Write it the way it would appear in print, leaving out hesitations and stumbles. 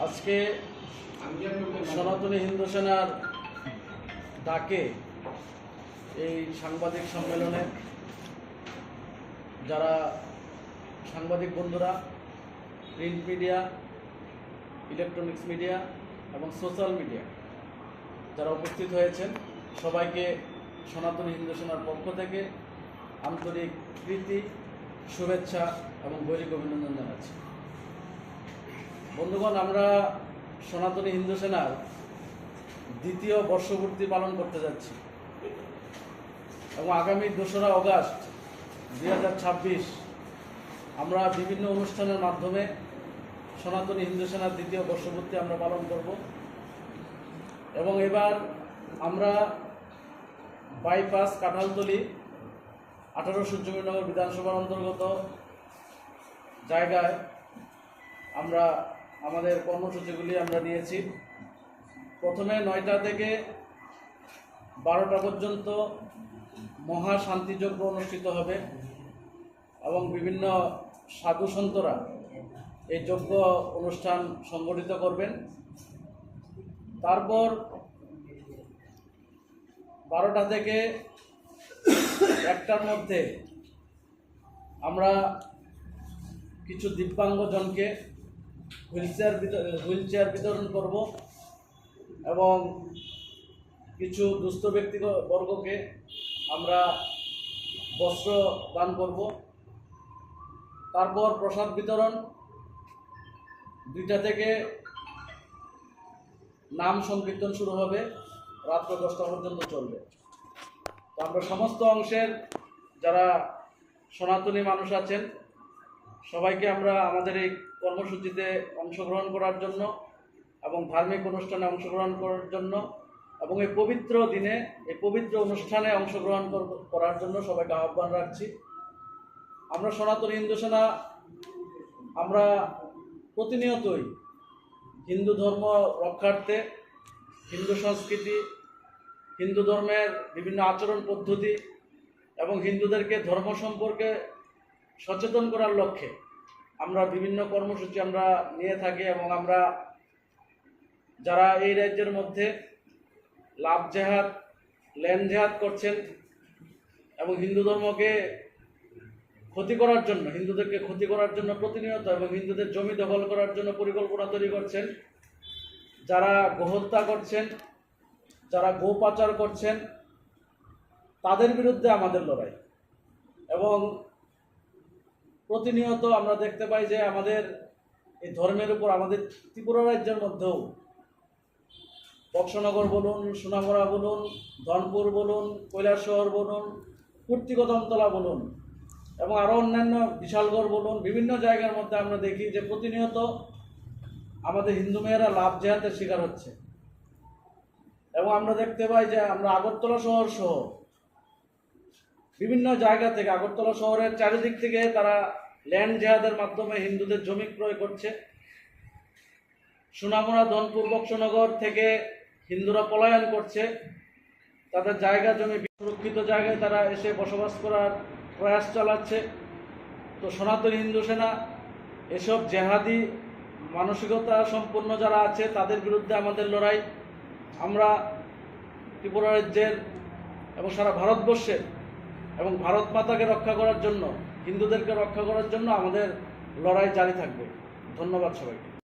আজকে সনাতনী হিন্দু সেনার ডাকে এই সাংবাদিক সম্মেলনে যারা সাংবাদিক বন্ধুরা, প্রিন্ট মিডিয়া, ইলেকট্রনিক্স মিডিয়া এবং সোশ্যাল মিডিয়া যারা উপস্থিত হয়েছেন, সবাইকে সনাতনী হিন্দু সেনার পক্ষ থেকে আন্তরিক প্রীতি, শুভেচ্ছা এবং গৈরিক অভিনন্দন জানাচ্ছি। বন্ধুগণ, আমরা সনাতনী হিন্দু সেনার দ্বিতীয় বর্ষপূর্তি পালন করতে যাচ্ছি এবং আগামী 2রা অগাস্ট 2026 আমরা বিভিন্ন অনুষ্ঠানের মাধ্যমে সনাতনী হিন্দু সেনার দ্বিতীয় বর্ষপূর্তি আমরা পালন করব এবং এবার আমরা বাইপাস কাঁঠালতলী 18 সূর্যমণিনগর বিধানসভার অন্তর্গত জায়গায় আমরা আমাদের কর্মসূচিগুলি আমরা দিয়েছি। প্রথমে 9টা থেকে 12টা পর্যন্ত মহা শান্তিযজ্ঞ অনুষ্ঠিত হবে এবং বিভিন্ন সাধু সন্তরা এই যজ্ঞ অনুষ্ঠান সংগঠিত করবেন। তারপর 12টা থেকে 1টার মধ্যে আমরা কিছু দিব্যাঙ্গজনকে হুইলচেয়ার বিতরণ করব এবং কিছু দুস্থ ব্যক্তিবর্গকে আমরা বস্ত্র দান করব। তারপর প্রসাদ বিতরণ, 2টা থেকে নাম সংকীর্তন শুরু হবে, রাত্র 10টা পর্যন্ত চলবে। তো আমরা সমস্ত অংশের যারা সনাতনী মানুষ আছেন সবাইকে আমরা আমাদের এই কর্মসূচিতে অংশগ্রহণ করার জন্য এবং ধার্মিক অনুষ্ঠানে অংশগ্রহণ করার জন্য এবং এই পবিত্র দিনে এই পবিত্র অনুষ্ঠানে অংশগ্রহণ করার জন্য সবাইকে আহ্বান রাখছি। আমরা সনাতনী হিন্দু সেনা আমরা প্রতিনিয়তই হিন্দু ধর্ম রক্ষার্থে, হিন্দু সংস্কৃতি, হিন্দু ধর্মের বিভিন্ন আচরণ পদ্ধতি এবং হিন্দুদেরকে ধর্ম সম্পর্কে সচেতন করার লক্ষ্যে আমরা বিভিন্ন কর্মসূচি আমরা নিয়ে থাকি এবং আমরা যারা এই রাজ্যের মধ্যে লাভ জেহাদ, ল্যান্ড জেহাদ করছেন এবং হিন্দু ধর্মকে ক্ষতি করার জন্য, হিন্দুদেরকে ক্ষতি করার জন্য প্রতিনিয়ত এবং হিন্দুদের জমি দখল করার জন্য পরিকল্পনা তৈরি করছেন, যারা গোহত্যা করছেন, যারা গো পাচার করছেন, তাদের বিরুদ্ধে আমাদের লড়াই। এবং প্রতিনিয়ত আমরা দেখতে পাই যে আমাদের এই ধর্মের উপর আমাদের ত্রিপুরা রাজ্যের মধ্যেও বক্সনগর বলুন, সোনামুড়া বলুন, ধনপুর বলুন, কৈলাসহর বলুন, কূর্তিকদমতলা বলুন এবং আরও অন্যান্য বিশালগড় বলুন, বিভিন্ন জায়গার মধ্যে আমরা দেখি যে প্রতিনিয়ত আমাদের হিন্দু মেয়েরা লাভ জেহাদের শিকার হচ্ছে। এবং আমরা দেখতে পাই যে আমরা আগরতলা শহর সহ বিভিন্ন জায়গা থেকে, আগরতলা শহরের চারিদিক থেকে তারা ল্যান্ড জেহাদের মাধ্যমে হিন্দুদের জমি ক্রয় করছে। সোনামুড়া, ধনপুর, বক্সনগর থেকে হিন্দুরা পলায়ন করছে, তাদের জায়গা জমি সুরক্ষিত জায়গায় তারা এসে বসবাস করার প্রয়াস চালাচ্ছে। তো সনাতনী হিন্দু সেনা এসব জেহাদি মানসিকতা সম্পন্ন যারা আছে তাদের বিরুদ্ধে আমাদের লড়াই। আমরা ত্রিপুরা রাজ্যের এবং সারা ভারতবর্ষের এবং ভারত মাতাকে রক্ষা করার জন্য, হিন্দুদেরকে রক্ষা করার জন্য আমাদের লড়াই জারি থাকবে। ধন্যবাদ সবাইকে।